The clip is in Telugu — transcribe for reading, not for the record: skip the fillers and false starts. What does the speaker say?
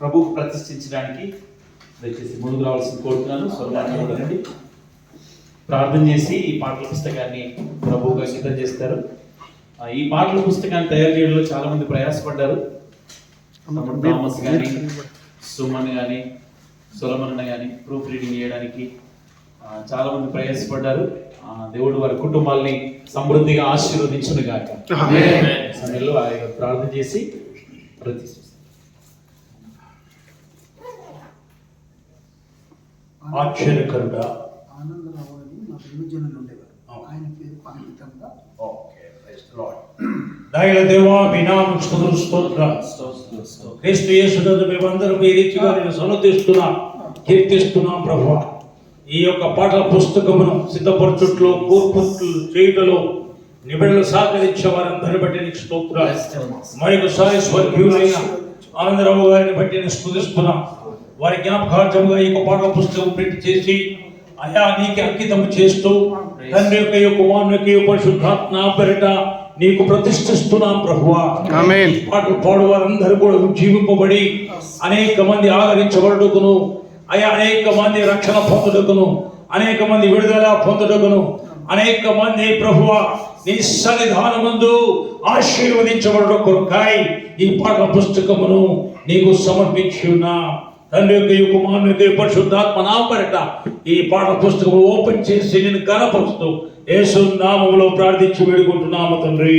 ప్రభువుకు ప్రతిష్ఠించడానికి దయచేసి ముందుకు రావాల్సింది కోరుతున్నాను. స్వర్గాన్ని ప్రార్థన చేసి ఈ పాటల పుస్తకాన్ని ప్రభువుకు అంకితం చేస్తారు. ఈ పాటల పుస్తకాన్ని తయారు చేయడంలో చాలా మంది ప్రయాసపడ్డారు. థామస్ కానీ, సుమన్ కానీ, సొలమన్ కానీ ప్రూఫ్ రీడింగ్ చేయడానికి చాలా మంది ప్రయాసపడ్డారు. దేవుడు వారి కుటుంబాల్ని సమృద్ధిగా ఆశీర్వదించును గాక. సమయంలో ఆయన ప్రార్థన చేసి ప్రతిష్ఠిస్తారు. ఆశ్చర్యకరుడా ఆనందరావు అని మా విభజనలు ఉండేవారు. ఆయన పేరు అంకితంగా దయల దేవా మీ నామం స్తోత్రం. క్రీస్తు యేసునందు మేమందరం ఈ రీతిగా నేను సన్నతిస్తున్నాం, కీర్తిస్తున్నాం ప్రభువా. ఈ యొక్క పాటల పుస్తకమును సిద్ధపరచుట్లో కూర్పుట్లు చేయటలో నిబిడలు సహకరించే వారందరిని బట్టి నీకు స్తోత్రాలు. మరొకసారి స్వర్గీయులైన ఆనందరావు గారిని బట్టి నేను స్తుతిస్తున్నాం. వారి జ్ఞాపకార్థముగా ఈ యొక్క పాటల పుస్తకం ప్రింట్ చేసి అయా నీకు అంకితం చేస్తూ తండ్రి యొక్క కుమారుని యొక్క పరిశుద్ధాత్మ పేరిట నీకు ప్రతిష్ఠిస్తున్నాం ప్రభువా. ఆమేన్. పాటలు పాడు వారందరూ కూడా జీవింపబడి అనేక మంది ఆదరించబడుటకును, అయా అనేక మంది రక్షణ పొందుటకును, అనేక మంది విడుదల పొందుటకును, అనేక మంది ప్రభువా నీ సన్నిధానమందు ఆశీర్వదించబడుట కొరకై ఈ పాటల పుస్తకమును నీకు సమర్పించి ఉన్నా. తండ్రి యొక్క కుమారుని యొక్క పరిశుద్ధాత్మ నామమున ఈ పాటల పుస్తకం ఓపెన్ చేసి నేను కనపరుస్తూ యేసు నామములో ప్రార్థించి వేడుకుంటున్నాము తండ్రి.